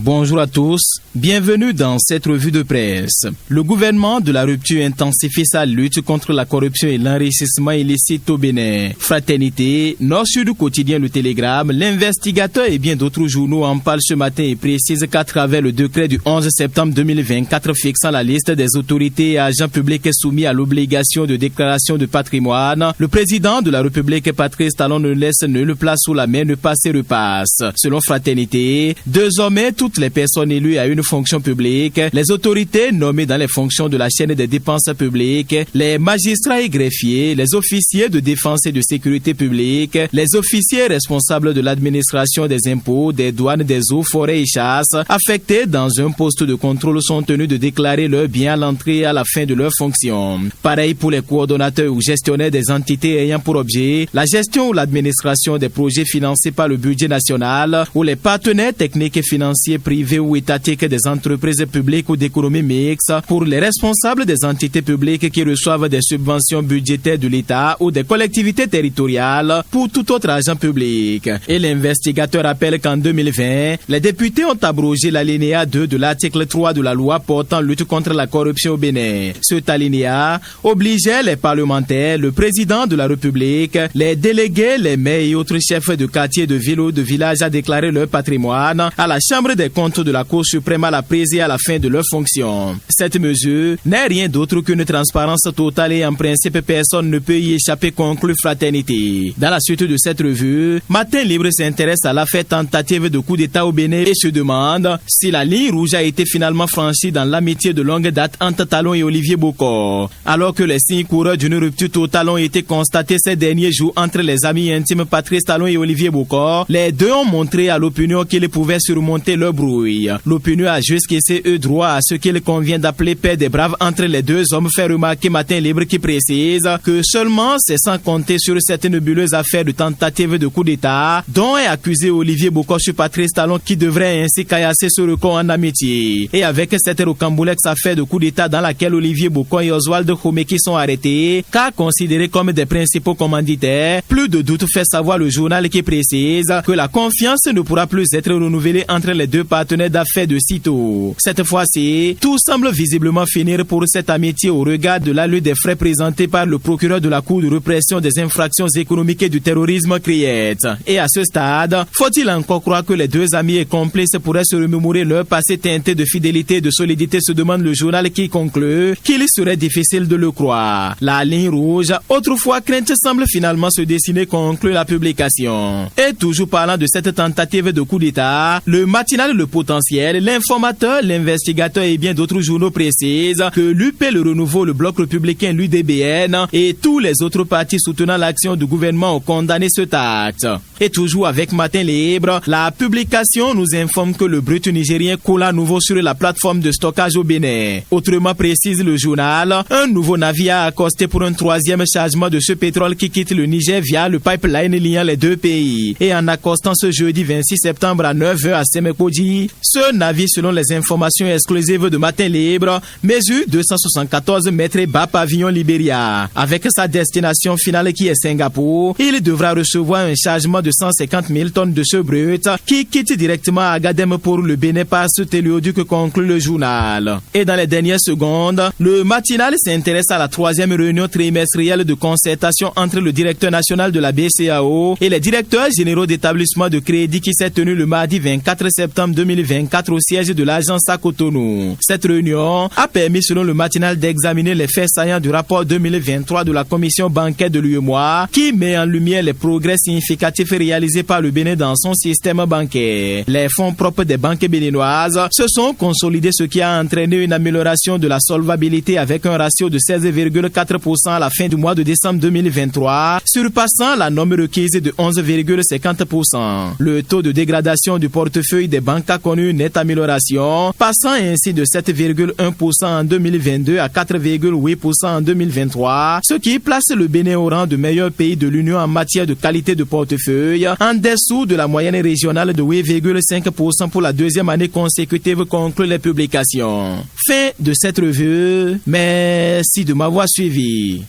Bonjour à tous, bienvenue dans cette revue de presse. Le gouvernement de la rupture intensifie sa lutte contre la corruption et l'enrichissement illicite au Bénin. Fraternité, Nord-Sud quotidien Le Télégramme, L'Investigateur et bien d'autres journaux en parlent ce matin et précisent qu'à travers le décret du 11 septembre 2024 fixant la liste des autorités et agents publics soumis à l'obligation de déclaration de patrimoine, le président de la République Patrice Talon ne laisse nulle place sous la main, ne passe et repasse. Selon Fraternité, désormais toutes les personnes élues à une fonction publique, les autorités nommées dans les fonctions de la chaîne des dépenses publiques, les magistrats et greffiers, les officiers de défense et de sécurité publique, les officiers responsables de l'administration des impôts, des douanes, des eaux, forêts et chasses, affectés dans un poste de contrôle sont tenus de déclarer leurs biens à l'entrée et à la fin de leur fonction. Pareil pour les coordonnateurs ou gestionnaires des entités ayant pour objet la gestion ou l'administration des projets financés par le budget national ou les partenaires techniques et financiers privés ou étatiques des entreprises publiques ou d'économie mixte, pour les responsables des entités publiques qui reçoivent des subventions budgétaires de l'État ou des collectivités territoriales, pour tout autre agent public. Et l'investigateur rappelle qu'en 2020, les députés ont abrogé l'alinéa 2 de l'article 3 de la loi portant lutte contre la corruption au Bénin. Cet alinéa obligeait les parlementaires, le président de la République, les délégués, les maires et autres chefs de quartier, de ville ou de village à déclarer leur patrimoine à la Chambre des comptes de la Cour suprême à la prise et à la fin de leur fonction. Cette mesure n'est rien d'autre qu'une transparence totale et en principe personne ne peut y échapper, conclut Fraternité. Dans la suite de cette revue, Matin Libre s'intéresse à l'affaire tentative de coup d'État au Bénin et se demande si la ligne rouge a été finalement franchie dans l'amitié de longue date entre Talon et Olivier Bokor. Alors que les signes coureurs d'une rupture totale ont été constatés ces derniers jours entre les amis intimes Patrice Talon et Olivier Bokor, les deux ont montré à l'opinion qu'ils pouvaient surmonter leur brouille. L'opinion a jusqu'ici eu droit à ce qu'il convient d'appeler paix des braves entre les deux hommes, fait remarquer Matin Libre qui précise que seulement c'est sans compter sur cette nébuleuse affaire de tentative de coup d'État dont est accusé Olivier Bokor sur Patrice Talon qui devrait ainsi caillasser ce record en amitié. Et avec cette rocambolesque affaire de coup d'État dans laquelle Olivier Bokor et Oswald Khomeki sont arrêtés car considérés comme des principaux commanditaires, plus de doute fait savoir le journal qui précise que la confiance ne pourra plus être renouvelée entre les deux partenaires d'affaires de sitôt. Cette fois-ci, tout semble visiblement finir pour cette amitié au regard de la lutte des frais présentés par le procureur de la Cour de répression des infractions économiques et du terrorisme Criette. Et à ce stade, faut-il encore croire que les deux amis et complices pourraient se remémorer leur passé teinté de fidélité et de solidité, se demande le journal qui conclut qu'il serait difficile de le croire. La ligne rouge, autrefois crainte, semble finalement se dessiner, conclut la publication. Et toujours parlant de cette tentative de coup d'État, le matinal Le Potentiel, L'Informateur, L'Investigateur et bien d'autres journaux précisent que l'UP, le Renouveau, le Bloc républicain, l'UDBN et tous les autres partis soutenant l'action du gouvernement ont condamné cet acte. Et toujours avec Matin Libre, la publication nous informe que le brut nigérien coule à nouveau sur la plateforme de stockage au Bénin. Autrement, précise le journal, un nouveau navire a accosté pour un troisième chargement de ce pétrole qui quitte le Niger via le pipeline liant les deux pays. Et en accostant ce jeudi 26 septembre à 9h à Semekodji, ce navire, selon les informations exclusives de Matin Libre, mesure 274 mètres et bas pavillon Libéria. Avec sa destination finale qui est Singapour, il devra recevoir un chargement de 150 000 tonnes de ce brut qui quitte directement à Agadem pour le Bénin par ce téléoduc, conclut le journal. Et dans les dernières secondes, le matinal s'intéresse à la troisième réunion trimestrielle de concertation entre le directeur national de la BCEAO et les directeurs généraux d'établissements de crédit qui s'est tenue le mardi 24 septembre 2024 au siège de l'agence à Cotonou. Cette réunion a permis, selon le matinal, d'examiner les faits saillants du rapport 2023 de la commission bancaire de l'UEMOA qui met en lumière les progrès significatifs réalisés par le Bénin dans son système bancaire. Les fonds propres des banques béninoises se sont consolidés, ce qui a entraîné une amélioration de la solvabilité avec un ratio de 16,4% à la fin du mois de décembre 2023, surpassant la norme requise de 11,50%. Le taux de dégradation du portefeuille des banques a connu une nette amélioration, passant ainsi de 7,1% en 2022 à 4,8% en 2023, ce qui place le Bénin au rang de meilleur pays de l'Union en matière de qualité de portefeuille, en dessous de la moyenne régionale de 8,5% pour la deuxième année consécutive, conclut les publications. Fin de cette revue. Merci de m'avoir suivi.